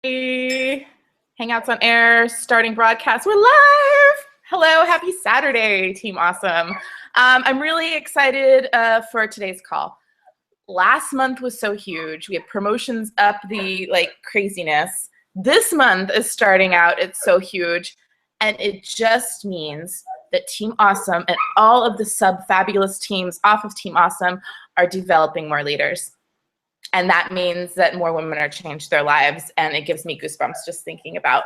Hangouts on Air, starting broadcast. We're live. Hello, happy Saturday, Team Awesome. I'm really excited for today's call. Last month was so huge. We had promotions up the craziness. This month is starting out. It's so huge. And it just means that Team Awesome and all of the sub-fabulous teams off of Team Awesome are developing more leaders. And that means that more women are changed their lives, and it gives me goosebumps just thinking about.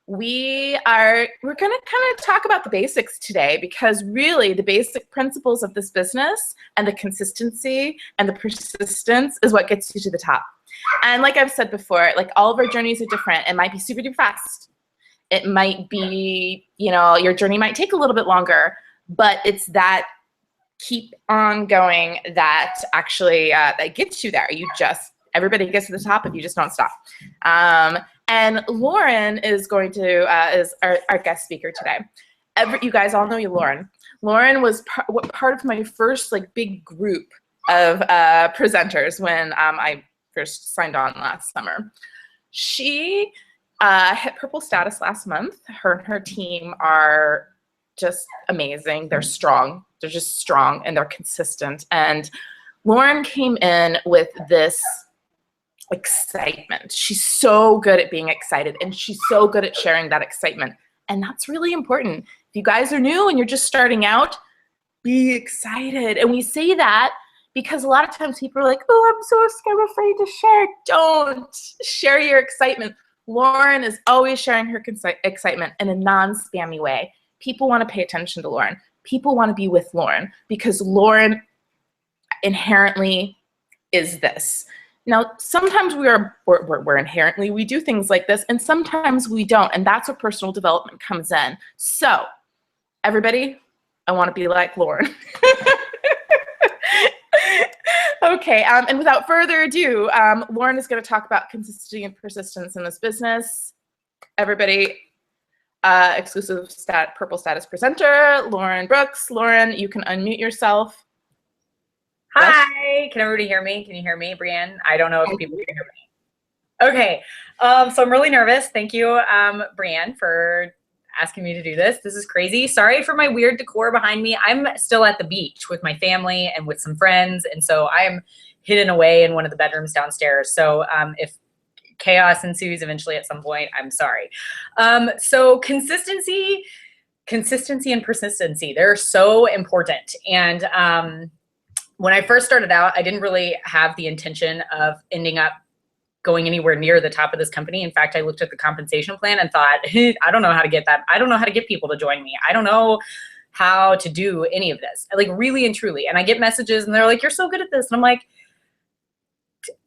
We're going to kind of talk about the basics today, because really the basic principles of this business and the consistency and the persistence is what gets you to the top. And like I've said before, all of our journeys are different. It might be super duper fast. It might be, your journey might take a little bit longer, but it's that keep on going that actually that gets you there. Everybody gets to the top if you just don't stop. And Lauren is going to is our guest speaker today. You guys all know Lauren. Lauren was part of my first big group of presenters when I first signed on last summer. She hit purple status last month. Her and her team are just amazing. They're strong. They're just strong, and they're consistent. And Lauren came in with this excitement. She's so good at being excited, and she's so good at sharing that excitement. And that's really important. If you guys are new and you're just starting out, be excited. And we say that because a lot of times people are like, oh, I'm so scared, afraid to share. Don't share your excitement. Lauren is always sharing her excitement in a non-spammy way. People want to pay attention to Lauren. People want to be with Lauren because Lauren inherently is this. Now, sometimes we're inherently, we do things like this, and sometimes we don't, and that's where personal development comes in. So, everybody, I want to be like Lauren. Okay, and without further ado, Lauren is going to talk about consistency and persistence in this business. Everybody, exclusive purple status presenter, Lauren Brooks. Lauren, you can unmute yourself. Hi, can everybody hear me? Can you hear me, Brienne? I don't know if people can hear me. Okay, so I'm really nervous. Thank you, Brienne, for asking me to do this. This is crazy. Sorry for my weird decor behind me. I'm still at the beach with my family and with some friends, and so I am hidden away in one of the bedrooms downstairs. So if chaos ensues eventually at some point, I'm sorry. So consistency and persistency, they're so important. And when I first started out, I didn't really have the intention of ending up going anywhere near the top of this company. In fact, I looked at the compensation plan and thought, hey, I don't know how to get that. I don't know how to get people to join me. I don't know how to do any of this, really and truly. And I get messages and they're like, you're so good at this. And I'm like,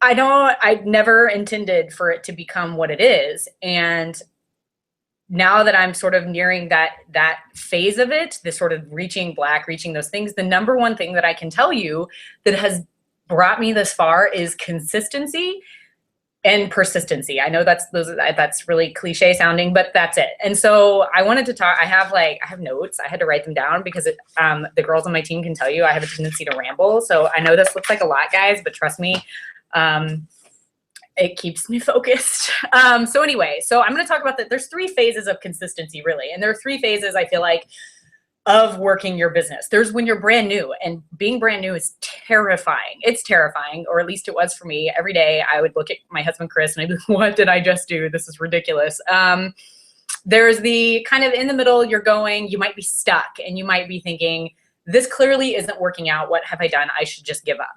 I never intended for it to become what it is. And now that I'm sort of nearing that phase of it, this sort of reaching those things, the number one thing that I can tell you that has brought me this far is consistency and persistency. I know that's really cliche sounding, but that's it. And so I wanted to talk. I have notes. I had to write them down because the girls on my team can tell you I have a tendency to ramble. So I know this looks like a lot, guys, but trust me, it keeps me focused. So anyway, so I'm going to talk about that. There's 3 phases of consistency, really. And there are 3 phases, I feel like, of working your business. There's when you're brand new, and being brand new is terrifying. It's terrifying, or at least it was for me. Every day I would look at my husband, Chris, and I'd be like, what did I just do? This is ridiculous. There's the kind of in the middle, you might be stuck and you might be thinking, this clearly isn't working out. What have I done? I should just give up.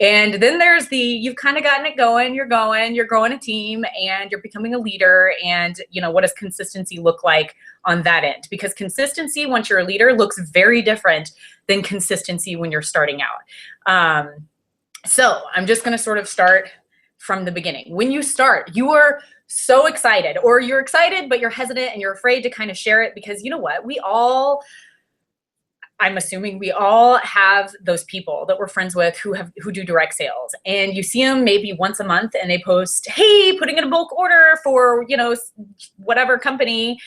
And then there's you've kind of gotten it going, you're growing a team and you're becoming a leader. And what does consistency look like on that end? Because consistency, once you're a leader, looks very different than consistency when you're starting out. So I'm just going to sort of start from the beginning. When you start, you are so excited, or you're excited, but you're hesitant and you're afraid to kind of share it, because you know what? I'm assuming we all have those people that we're friends with who do direct sales, and you see them maybe once a month and they post, hey, putting in a bulk order for, whatever company.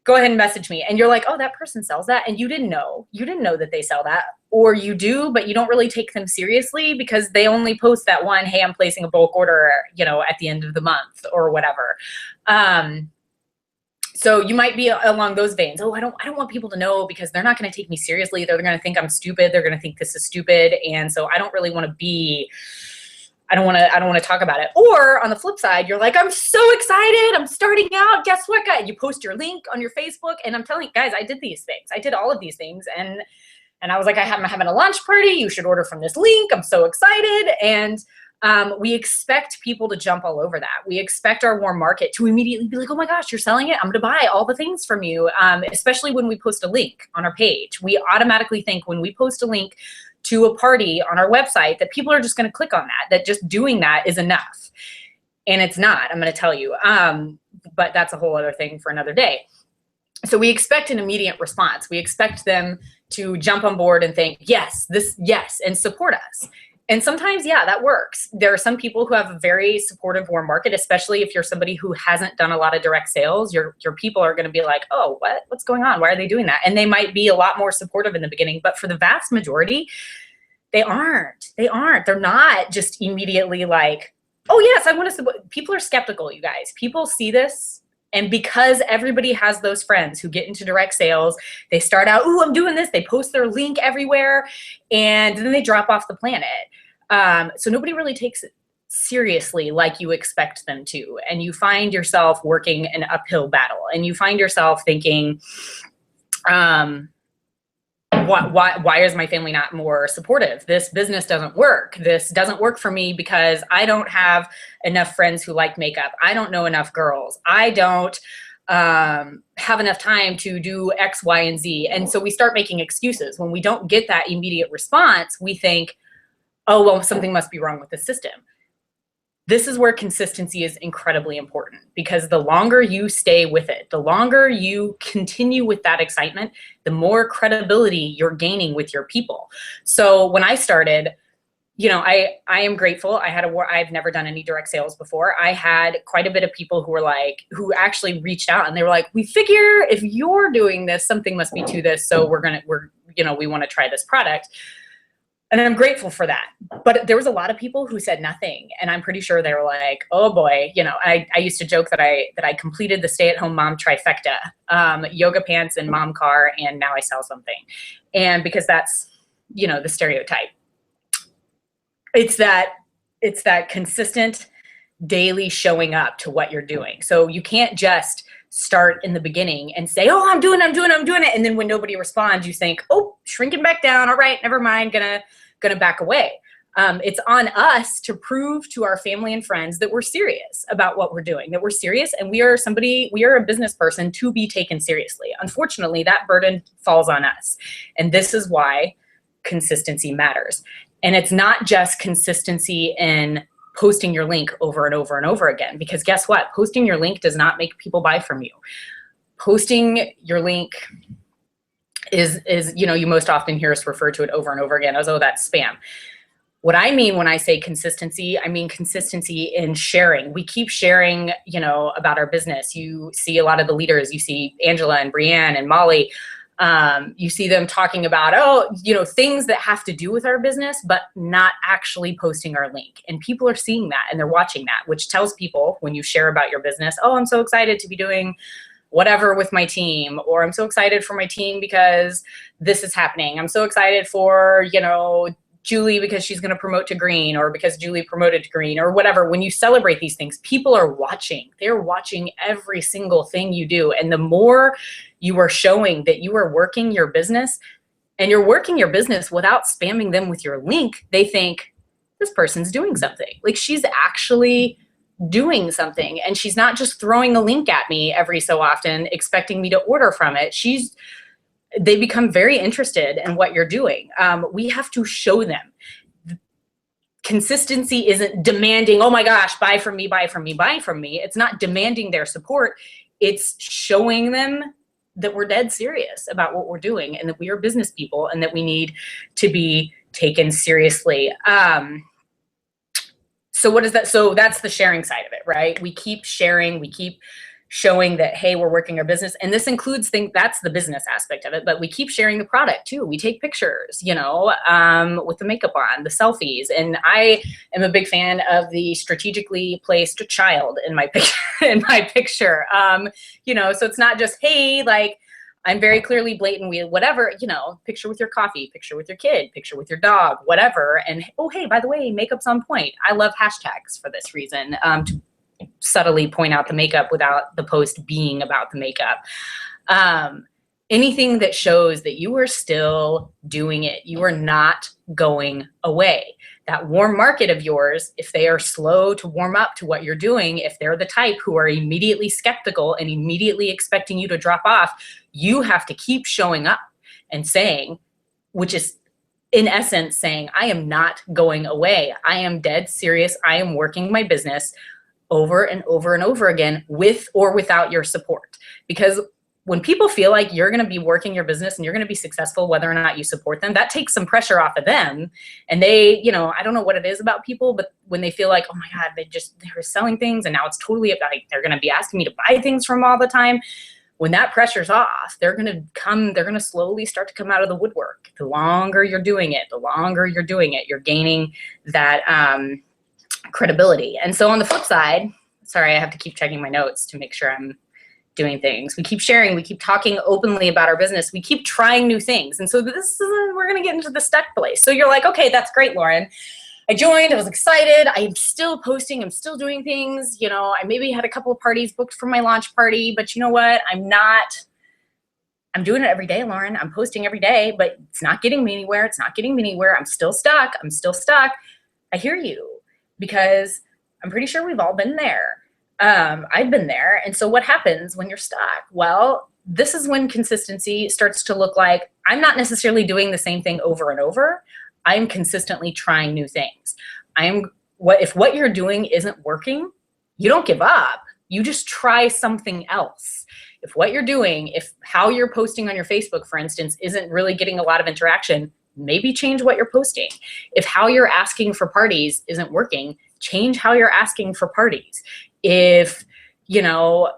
go ahead and message me. And you're like, oh, that person sells that. And you didn't know that they sell that. Or you do, but you don't really take them seriously because they only post that one, hey, I'm placing a bulk order, you know, at the end of the month or whatever. So you might be along those veins. Oh, I don't want people to know because they're not going to take me seriously. They're going to think I'm stupid. They're going to think this is stupid. And so I don't really want to be, I don't want to talk about it. Or on the flip side, you're like, I'm so excited. I'm starting out. Guess what, guys? You post your link on your Facebook. And I'm telling you guys, I did these things. I did all of these things. And I was like, I'm having a launch party. You should order from this link. I'm so excited. And we expect people to jump all over that. We expect our warm market to immediately be like, oh my gosh, you're selling it. I'm going to buy all the things from you. Especially when we post a link on our page. We automatically think when we post a link to a party on our website that people are just going to click on that just doing that is enough. And it's not, I'm going to tell you. But that's a whole other thing for another day. So we expect an immediate response. We expect them to jump on board and think, yes, and support us. And sometimes, yeah, that works. There are some people who have a very supportive warm market, especially if you're somebody who hasn't done a lot of direct sales. Your people are going to be like, oh, what's going on? Why are they doing that? And they might be a lot more supportive in the beginning, but for the vast majority, they aren't. They're not just immediately like, oh yes, I want to support. People are skeptical, you guys. People see this. And because everybody has those friends who get into direct sales, they start out, ooh, I'm doing this. They post their link everywhere, and then they drop off the planet. So nobody really takes it seriously like you expect them to. And you find yourself working an uphill battle. And you find yourself thinking, why is my family not more supportive? This business doesn't work. This doesn't work for me because I don't have enough friends who like makeup. I don't know enough girls. I don't have enough time to do X, Y, and Z. And so we start making excuses. When we don't get that immediate response, we think, oh, well, something must be wrong with the system. This is where consistency is incredibly important, because the longer you stay with it, the longer you continue with that excitement, the more credibility you're gaining with your people. So when I started, you know, I am grateful. I've never done any direct sales before. I had quite a bit of people who actually reached out and they were like, we figure if you're doing this, something must be to this. So we want to try this product. And I'm grateful for that. But there was a lot of people who said nothing. And I'm pretty sure they were like, oh boy, you know, I used to joke that I completed the stay-at-home mom trifecta, yoga pants and mom car, and now I sell something. And because that's, you know, the stereotype. It's that consistent daily showing up to what you're doing. So you can't just start in the beginning and say, oh, I'm doing it. And then when nobody responds, you think, oh, shrinking back down. All right, never mind. Gonna back away. It's on us to prove to our family and friends that we're serious about what we're doing, that we're serious. And we are a business person to be taken seriously. Unfortunately, that burden falls on us. And this is why consistency matters. And it's not just consistency in posting your link over and over and over again, because guess what? Posting your link does not make people buy from you. Posting your link is, you know, you most often hear us refer to it over and over again as, oh, that's spam. What I mean when I say consistency, I mean consistency in sharing. We keep sharing, you know, about our business. You see a lot of the leaders, you see Angela and Brienne and Molly, you see them talking about, oh, you know, things that have to do with our business, but not actually posting our link. And people are seeing that and they're watching that, which tells people when you share about your business, oh, I'm so excited to be doing whatever with my team, or I'm so excited for my team because this is happening. I'm so excited for, you know, Julie because she's going to promote to green, or because Julie promoted to green, or whatever. When you celebrate these things, people are watching. They're watching every single thing you do. And the more you are showing that you are working your business, and you're working your business without spamming them with your link, they think this person's doing something. Like, she's actually doing something, and she's not just throwing a link at me every so often expecting me to order from it. They become very interested in what you're doing. We have to show them. Consistency isn't demanding, oh my gosh, buy from me, buy from me, buy from me. It's not demanding their support. It's showing them that we're dead serious about what we're doing, and that we are business people, and that we need to be taken seriously. So what is that? So that's the sharing side of it, right? We keep sharing, we keep showing that, hey, we're working our business. And this includes things, that's the business aspect of it, but we keep sharing the product too. We take pictures, you know, with the makeup on, the selfies. And I am a big fan of the strategically placed child in my picture. You know, so it's not just, hey, like, I'm very clearly blatant, whatever, you know, picture with your coffee, picture with your kid, picture with your dog, whatever. And, oh, hey, by the way, makeup's on point. I love hashtags for this reason, to subtly point out the makeup without the post being about the makeup. Anything that shows that you are still doing it, you are not going away. That warm market of yours, if they are slow to warm up to what you're doing, if they're the type who are immediately skeptical and immediately expecting you to drop off, you have to keep showing up and saying, which is in essence saying, I am not going away. I am dead serious. I am working my business over and over and over again, with or without your support. Because when people feel like you're going to be working your business and you're going to be successful, whether or not you support them, that takes some pressure off of them. And they, you know, I don't know what it is about people, but when they feel like, oh my God, they were selling things and now it's totally about, like, they're going to be asking me to buy things from all the time. When that pressure's off, they're going to slowly start to come out of the woodwork. The longer you're doing it, you're gaining that credibility. And so on the flip side, sorry, I have to keep checking my notes to make sure I'm doing things. We keep sharing, we keep talking openly about our business. We keep trying new things. And so we're going to get into the stuck place. So you're like, okay, that's great, Lauren. I joined, I was excited. I'm still posting, I'm still doing things. You know, I maybe had a couple of parties booked for my launch party, but you know what? I'm doing it every day, Lauren. I'm posting every day, but it's not getting me anywhere. It's not getting me anywhere. I'm still stuck. I hear you, because I'm pretty sure we've all been there. I've been there. And so what happens when you're stuck? Well, this is when consistency starts to look like, I'm not necessarily doing the same thing over and over. I'm consistently trying new things. If what you're doing isn't working, you don't give up. You just try something else. If what you're doing, if how you're posting on your Facebook, for instance, isn't really getting a lot of interaction, maybe change what you're posting. If how you're asking for parties isn't working, change how you're asking for parties. If, you know,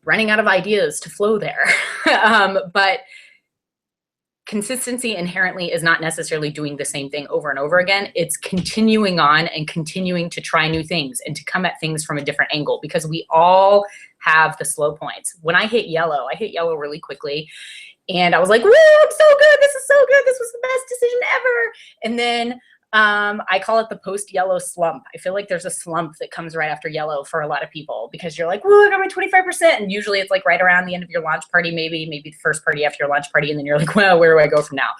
running out of ideas to flow there. But consistency inherently is not necessarily doing the same thing over and over again. It's continuing on and continuing to try new things and to come at things from a different angle, because we all have the slow points. When I hit yellow really quickly. And I was like, woo, I'm so good. This is so good. This was the best decision ever. And then I call it the post-yellow slump. I feel like there's a slump that comes right after yellow for a lot of people, because you're like, woo, I got my 25%. And usually it's like right around the end of your launch party, maybe the first party after your launch party. And then you're like, well, where do I go from now?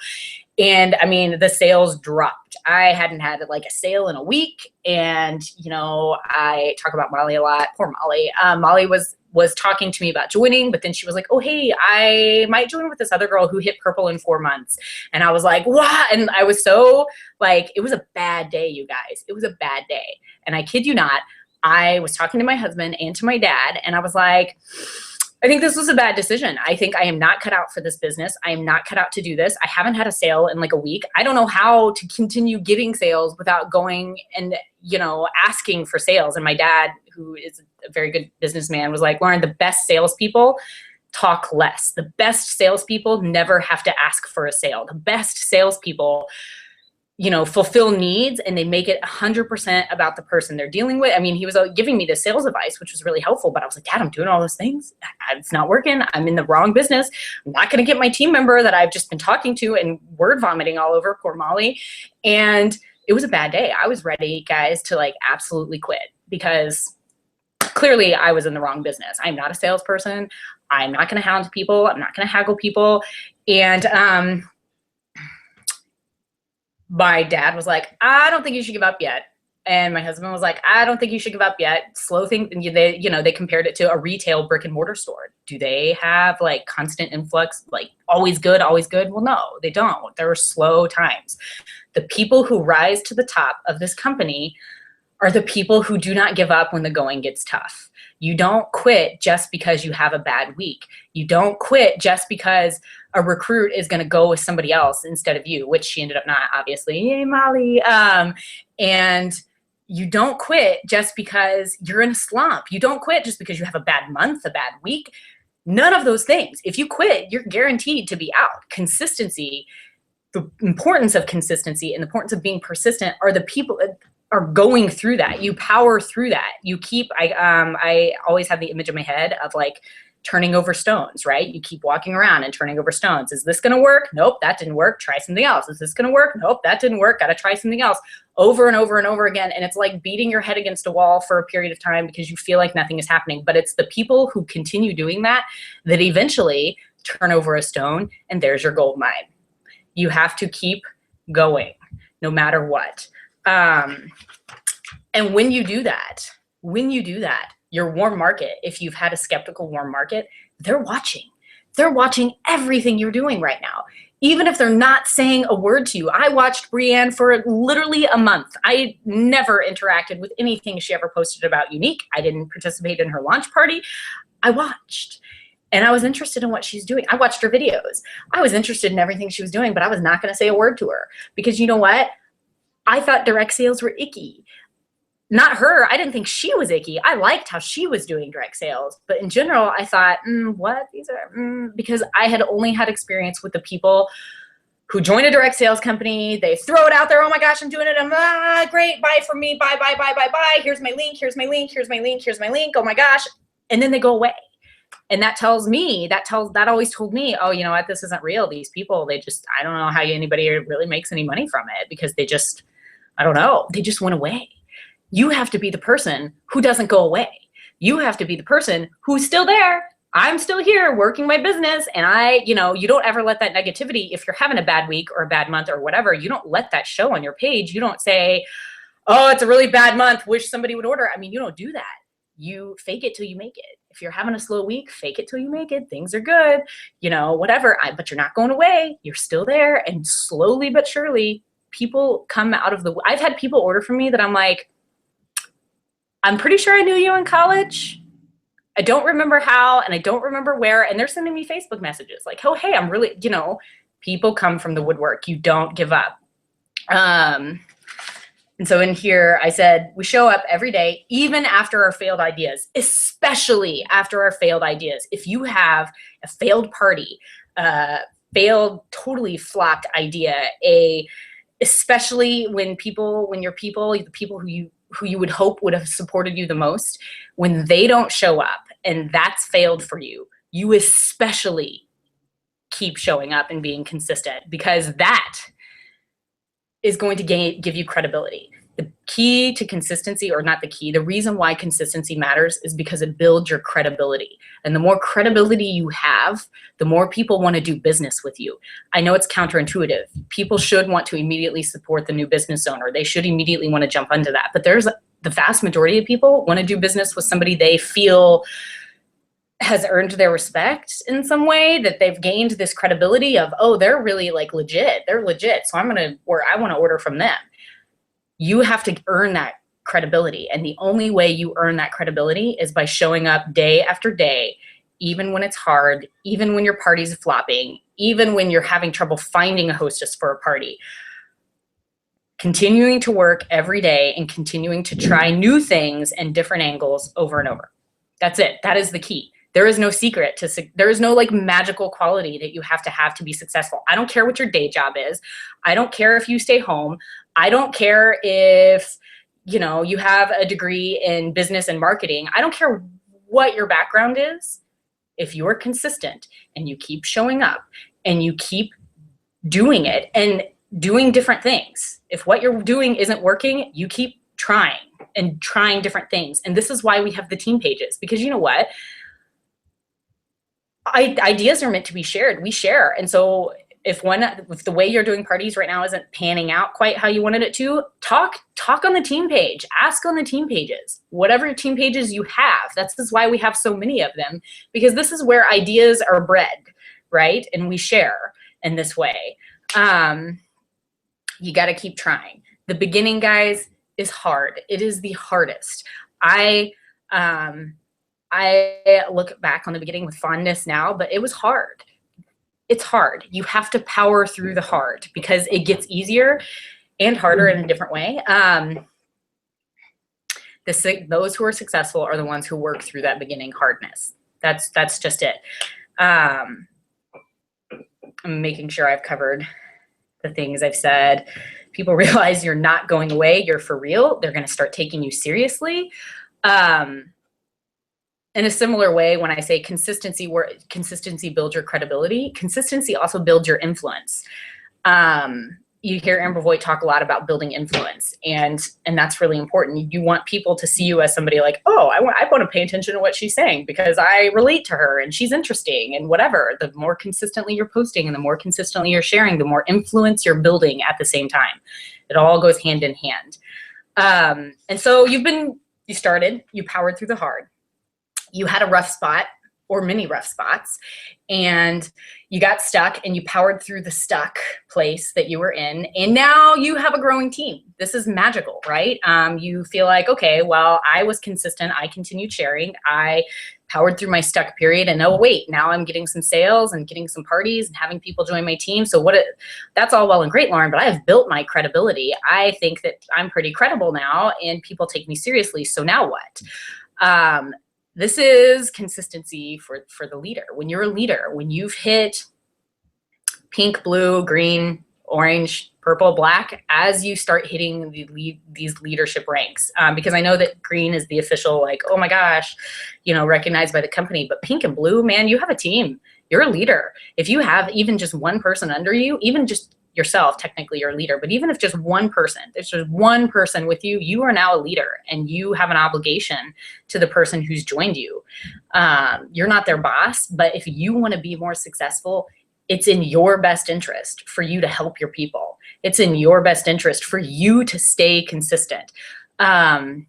And I mean, the sales dropped. I hadn't had like a sale in a week. And, you know, I talk about Molly a lot. Poor Molly. Molly was talking to me about joining, but then she was like, oh, hey, I might join with this other girl who hit purple in 4 months. And I was like, what? And I was so like, it was a bad day, you guys. It was a bad day. And I kid you not, I was talking to my husband and to my dad, and I was like, I think this was a bad decision. I think I am not cut out for this business. I am not cut out to do this. I haven't had a sale in like a week. I don't know how to continue getting sales without going and, you know, asking for sales. And my dad, who is a very good businessman, was like, Lauren, the best salespeople talk less. The best salespeople never have to ask for a sale. The best salespeople, you know, fulfill needs, and they make it 100% about the person they're dealing with. I mean, he was giving me the sales advice, which was really helpful, but I was like, Dad, I'm doing all those things. It's not working. I'm in the wrong business. I'm not going to get my team member that I've just been talking to and word vomiting all over, poor Molly. And it was a bad day. I was ready, guys, to like absolutely quit, because clearly I was in the wrong business. I'm not a salesperson. I'm not going to hound people. I'm not going to haggle people. And, my dad was like, I don't think you should give up yet. And my husband was like, I don't think you should give up yet. Slow thing. They compared it to a retail brick and mortar store. Do they have like constant influx, like always good, always good? Well, no, they don't. There are slow times. The people who rise to the top of this company are the people who do not give up when the going gets tough. You don't quit just because you have a bad week. You don't quit just because a recruit is going to go with somebody else instead of you, which she ended up not, obviously. Yay, Molly. And You don't quit just because you're in a slump. You don't quit just because you have a bad month, a bad week. None of those things. If you quit, you're guaranteed to be out. Consistency, the importance of consistency and the importance of being persistent are the people that are going through that. You power through that. You keep, I always have the image in my head of like turning over stones, right? You keep walking around and turning over stones. Is this going to work? Nope, that didn't work. Try something else. Is this going to work? Nope, that didn't work. Got to try something else, over and over and over again. And it's like beating your head against a wall for a period of time because you feel like nothing is happening. But it's the people who continue doing that that eventually turn over a stone, and there's your gold mine. You have to keep going no matter what. And when you do that, your warm market, if you've had a skeptical warm market, they're watching. They're watching everything you're doing right now. Even if they're not saying a word to you. I watched Brianne for literally a month. I never interacted with anything she ever posted about Younique. I didn't participate in her launch party. I watched. And I was interested in what she's doing. I watched her videos. I was interested in everything she was doing, but I was not going to say a word to her because you know what? I thought direct sales were icky. Not her. I didn't think she was icky. I liked how she was doing direct sales. But in general, I thought, what? These are, because I had only had experience with the people who join a direct sales company. They throw it out there. Oh my gosh, I'm doing it. I'm great. Buy from me. Buy, buy, buy, buy, buy. Here's my link. Here's my link. Here's my link. Here's my link. Oh my gosh. And then they go away. And that tells me, that always told me, oh, you know what? This isn't real. These people, they just, I don't know how anybody really makes any money from it because they just, I don't know. They just went away. You have to be the person who doesn't go away. You have to be the person who's still there. I'm still here working my business. And you don't ever let that negativity, if you're having a bad week or a bad month or whatever, you don't let that show on your page. You don't say, oh, it's a really bad month. Wish somebody would order. I mean, you don't do that. You fake it till you make it. If you're having a slow week, fake it till you make it. Things are good, whatever. But you're not going away. You're still there. And slowly but surely, people come out of I've had people order from me that I'm like, I'm pretty sure I knew you in college. I don't remember how, and I don't remember where. And they're sending me Facebook messages like, oh, hey, I'm really, people come from the woodwork. You don't give up. And so in here, I said, we show up every day, even after our failed ideas, especially after our failed ideas. If you have a failed party, failed, totally flopped idea, especially when the people who you would hope would have supported you the most, when they don't show up and that's failed for you, you especially keep showing up and being consistent because that is going to give you credibility. The key to consistency, or not the key, the reason why consistency matters is because it builds your credibility. And the more credibility you have, the more people want to do business with you. I know it's counterintuitive. People should want to immediately support the new business owner. They should immediately want to jump onto that. But the vast majority of people want to do business with somebody they feel has earned their respect in some way, that they've gained this credibility of, oh, they're really like legit. They're legit. So I want to order from them. You have to earn that credibility. And the only way you earn that credibility is by showing up day after day, even when it's hard, even when your party's flopping, even when you're having trouble finding a hostess for a party. Continuing to work every day and continuing to try new things and different angles over and over. That's it. That is the key. There is no secret there is no like magical quality that you have to be successful. I don't care what your day job is. I don't care if you stay home. I don't care if, you have a degree in business and marketing. I don't care what your background is. If you're consistent and you keep showing up and you keep doing it and doing different things, if what you're doing isn't working, you keep trying and trying different things. And this is why we have the team pages, because you know what? Ideas are meant to be shared. We share. And so if the way you're doing parties right now isn't panning out quite how you wanted it to, talk on the team page, ask on the team pages, whatever team pages you have. That's why we have so many of them, because this is where ideas are bred, right? And we share in this way. You got to keep trying. The beginning, guys, is hard. It is the hardest. I look back on the beginning with fondness now, but it was hard. It's hard. You have to power through the hard because it gets easier and harder in a different way. Those who are successful are the ones who work through that beginning hardness. That's just it. I'm making sure I've covered the things I've said. People realize you're not going away. You're for real. They're going to start taking you seriously. In a similar way, when I say consistency builds your credibility, consistency also builds your influence. You hear Amber Voigt talk a lot about building influence, and that's really important. You want people to see you as somebody like, oh, I want to pay attention to what she's saying because I relate to her and she's interesting and whatever. The more consistently you're posting and the more consistently you're sharing, the more influence you're building at the same time. It all goes hand in hand. And so you powered through the hard. You had a rough spot or many rough spots, and you got stuck and you powered through the stuck place that you were in. And now you have a growing team. This is magical, right? You feel like, okay, well, I was consistent. I continued sharing. I powered through my stuck period, and oh, wait, now I'm getting some sales and getting some parties and having people join my team. So that's all well and great, Lauren, but I have built my credibility. I think that I'm pretty credible now and people take me seriously. So now what? This is consistency for the leader. When you're a leader, when you've hit pink, blue, green, orange, purple, black, as you start hitting these leadership ranks, because I know that green is the official, like, oh my gosh, recognized by the company, but pink and blue, man, you have a team. You're a leader. If you have even just one person under you, even just yourself, technically you're a leader, but even if just there's just one person with you, you are now a leader and you have an obligation to the person who's joined you. You're not their boss, but if you want to be more successful, it's in your best interest for you to help your people. It's in your best interest for you to stay consistent. The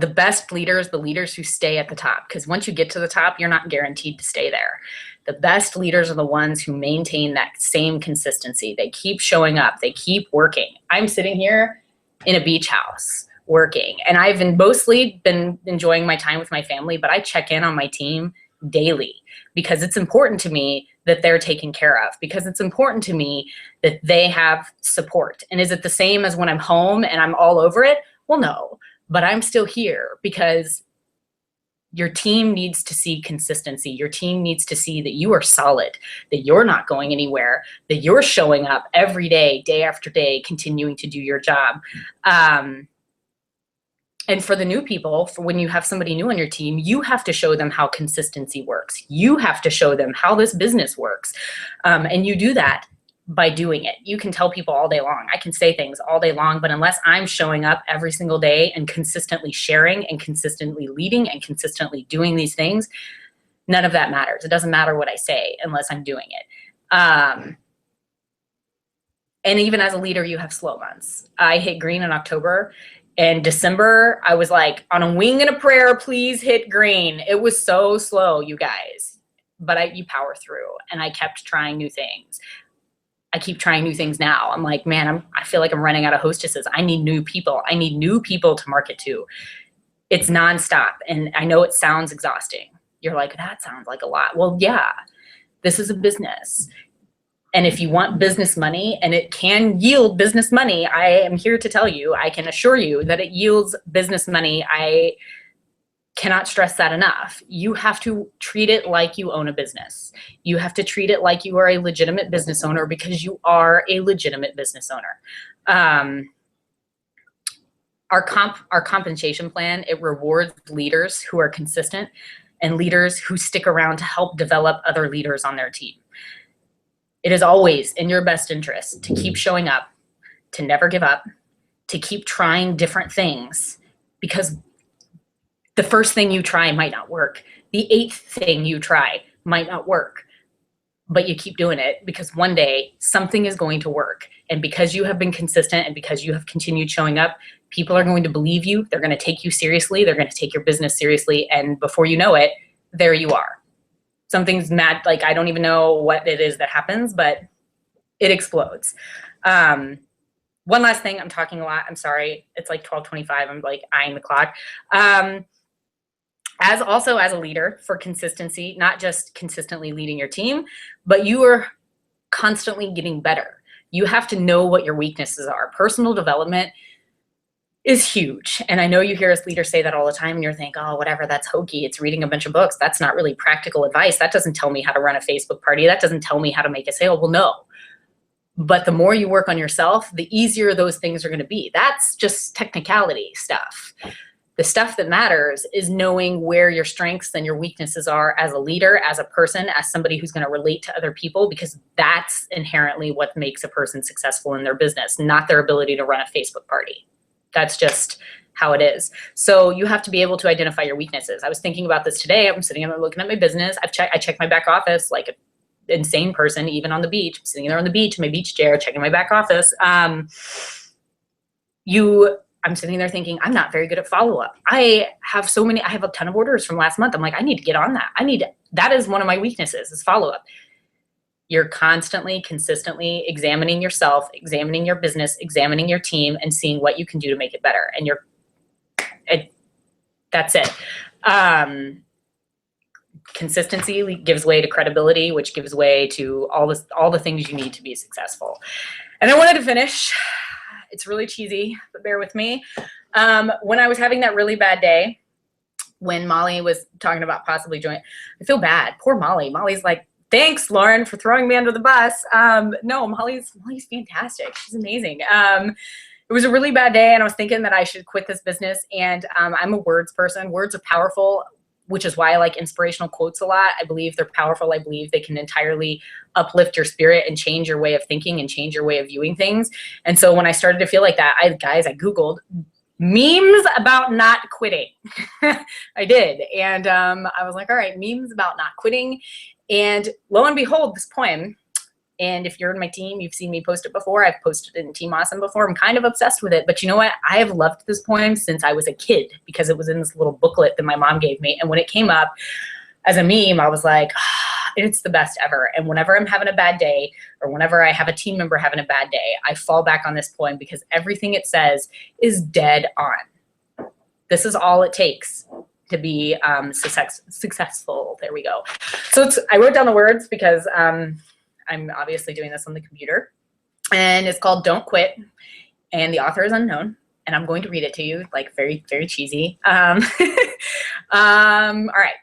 best leaders, the leaders who stay at the top, because once you get to the top, you're not guaranteed to stay there. The best leaders are the ones who maintain that same consistency. They keep showing up. They keep working. I'm sitting here in a beach house working, and I've mostly been enjoying my time with my family, but I check in on my team daily because it's important to me that they're taken care of, because it's important to me that they have support. And is it the same as when I'm home and I'm all over it? Well, no, but I'm still here because your team needs to see consistency. Your team needs to see that you are solid, that you're not going anywhere, that you're showing up every day, day after day, continuing to do your job. And for the new people, for when you have somebody new on your team, you have to show them how consistency works. You have to show them how this business works. And you do that by doing it. You can tell people all day long. I can say things all day long, but unless I'm showing up every single day and consistently sharing and consistently leading and consistently doing these things, none of that matters. It doesn't matter what I say unless I'm doing it. And even as a leader, you have slow months. I hit green in October. And December, I was like, on a wing and a prayer, please hit green. It was so slow, you guys. But you power through, and I kept trying new things. I keep trying new things now. I'm like, man, I feel like I'm running out of hostesses. I need new people. I need new people to market to. It's nonstop. And I know it sounds exhausting. You're like, that sounds like a lot. Well, yeah, this is a business. And if you want business money, and it can yield business money, I am here to tell you, I can assure you that it yields business money. I cannot stress that enough. You have to treat it like you own a business. You have to treat it like you are a legitimate business owner, because you are a legitimate business owner. Our compensation plan, it rewards leaders who are consistent and leaders who stick around to help develop other leaders on their team. It is always in your best interest to keep showing up, to never give up, to keep trying different things, because the first thing you try might not work. The 8th thing you try might not work, but you keep doing it because one day something is going to work. And because you have been consistent and because you have continued showing up, people are going to believe you. They're going to take you seriously. They're going to take your business seriously. And before you know it, there you are. Something's mad. Like, I don't even know what it is that happens, but it explodes. One last thing, I'm talking a lot. I'm sorry. It's like 12:25. I'm like eyeing the clock. As a leader, for consistency, not just consistently leading your team, but you are constantly getting better. You have to know what your weaknesses are. Personal development is huge. And I know you hear us leaders say that all the time, and you're thinking, oh, whatever, that's hokey. It's reading a bunch of books. That's not really practical advice. That doesn't tell me how to run a Facebook party. That doesn't tell me how to make a sale. Well, no. But the more you work on yourself, the easier those things are going to be. That's just technicality stuff. The stuff that matters is knowing where your strengths and your weaknesses are as a leader, as a person, as somebody who's going to relate to other people, because that's inherently what makes a person successful in their business, not their ability to run a Facebook party. That's just how it is. So you have to be able to identify your weaknesses. I was thinking about this today. I'm sitting there looking at my business. I check my back office like an insane person, even on the beach. I'm sitting there on the beach in my beach chair, checking my back office. I'm sitting there thinking, I'm not very good at follow-up. I have a ton of orders from last month. I'm like, I need to get on that. That is one of my weaknesses, is follow-up. You're constantly, consistently examining yourself, examining your business, examining your team, and seeing what you can do to make it better. And that's it. Consistency gives way to credibility, which gives way to all the things you need to be successful. And I wanted to finish. It's really cheesy, but bear with me. When I was having that really bad day, when Molly was talking about possibly joining, I feel bad. Poor Molly. Molly's like, thanks, Lauren, for throwing me under the bus. No, Molly's fantastic. She's amazing. It was a really bad day, and I was thinking that I should quit this business. And I'm a words person. Words are powerful, which is why I like inspirational quotes a lot. I believe they're powerful. I believe they can entirely uplift your spirit and change your way of thinking and change your way of viewing things. And so when I started to feel like that, I Googled memes about not quitting. I did. And I was like, all right, memes about not quitting. And lo and behold, this poem, and if you're in my team, you've seen me post it before. I've posted it in Team Awesome before. I'm kind of obsessed with it. But you know what? I have loved this poem since I was a kid, because it was in this little booklet that my mom gave me. And when it came up as a meme, I was like, it's the best ever. And whenever I'm having a bad day, or whenever I have a team member having a bad day, I fall back on this poem, because everything it says is dead on. This is all it takes to be successful. There we go. So I wrote down the words because I'm obviously doing this on the computer, and it's called Don't Quit, and the author is unknown, and I'm going to read it to you, like very, very cheesy. All right.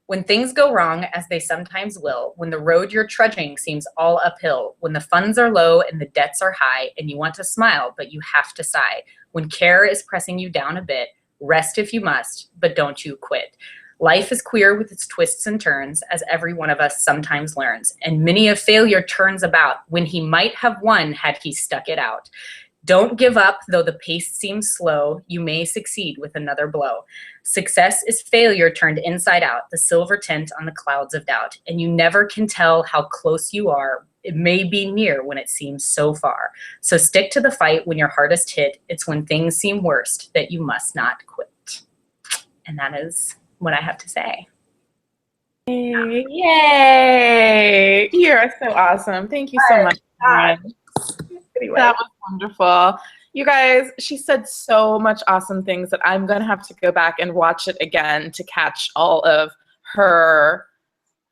When things go wrong, as they sometimes will, when the road you're trudging seems all uphill, when the funds are low and the debts are high, and you want to smile, but you have to sigh, when care is pressing you down a bit, rest if you must, but don't you quit. Life is queer with its twists and turns, as every one of us sometimes learns, and many a failure turns about when he might have won had he stuck it out. Don't give up, though the pace seems slow. You may succeed with another blow. Success is failure turned inside out, the silver tint on the clouds of doubt, and you never can tell how close you are. It may be near when it seems so far. So stick to the fight when you're hardest hit. It's when things seem worst that you must not quit. And that is what I have to say. Yay! You are so awesome. Thank you so much, Lauren. Anyway. That was wonderful. You guys, she said so much awesome things that I'm going to have to go back and watch it again to catch all of her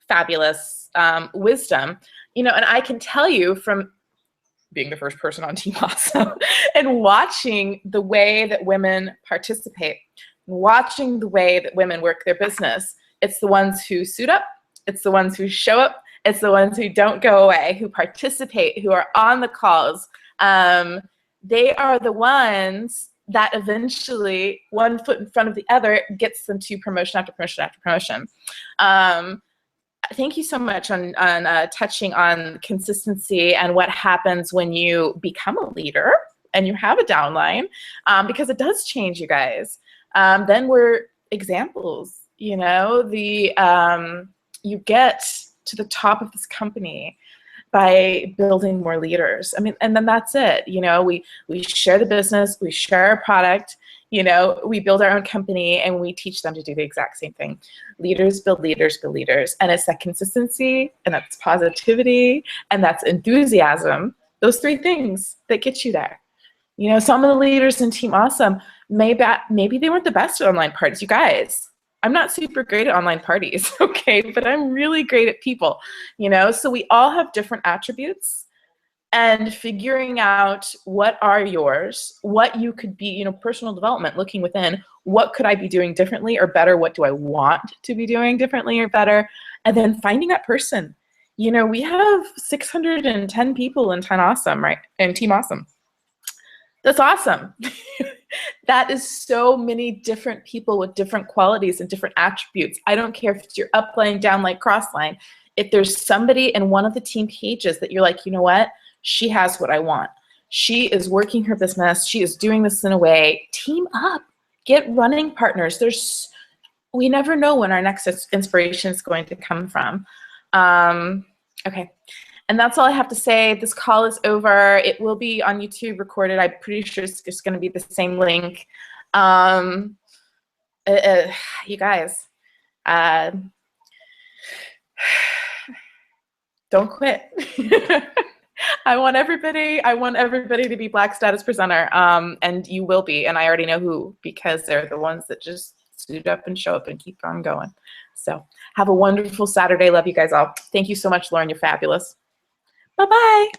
fabulous wisdom. You know, and I can tell you from being the first person on Team Awesome and watching the way that women participate, watching the way that women work their business, it's the ones who suit up, it's the ones who show up, it's the ones who don't go away, who participate, who are on the calls. They are the ones that eventually, one foot in front of the other, gets them to promotion after promotion after promotion. Thank you so much on touching on consistency and what happens when you become a leader and you have a downline, because it does change, you guys. Then we're examples, you know, you get to the top of this company by building more leaders. I mean, and then that's it. You know, we share the business, we share our product, you know, we build our own company, and we teach them to do the exact same thing. Leaders build leaders build leaders. And it's that consistency, and that's positivity, and that's enthusiasm. Those three things that get you there. You know, some of the leaders in Team Awesome, maybe they weren't the best at online parties. You guys, I'm not super great at online parties, okay? But I'm really great at people, you know? So we all have different attributes, and figuring out what are yours, what you could be, personal development, looking within, what could I be doing differently or better? What do I want to be doing differently or better? And then finding that person. We have 610 people in Team Awesome, right? And Team Awesome. That's awesome. That is so many different people with different qualities and different attributes. I don't care if it's your upline, downline, crossline. If there's somebody in one of the team pages that you're like, you know what? She has what I want. She is working her business. She is doing this in a way. Team up. Get running partners. We never know when our next inspiration is going to come from. Okay. And that's all I have to say. This call is over. It will be on YouTube recorded. I'm pretty sure it's just going to be the same link. You guys, don't quit. I want everybody to be Black Status Presenter, and you will be. And I already know who, because they're the ones that just suit up and show up and keep on going. So have a wonderful Saturday. Love you guys all. Thank you so much, Lauren. You're fabulous. Bye-bye.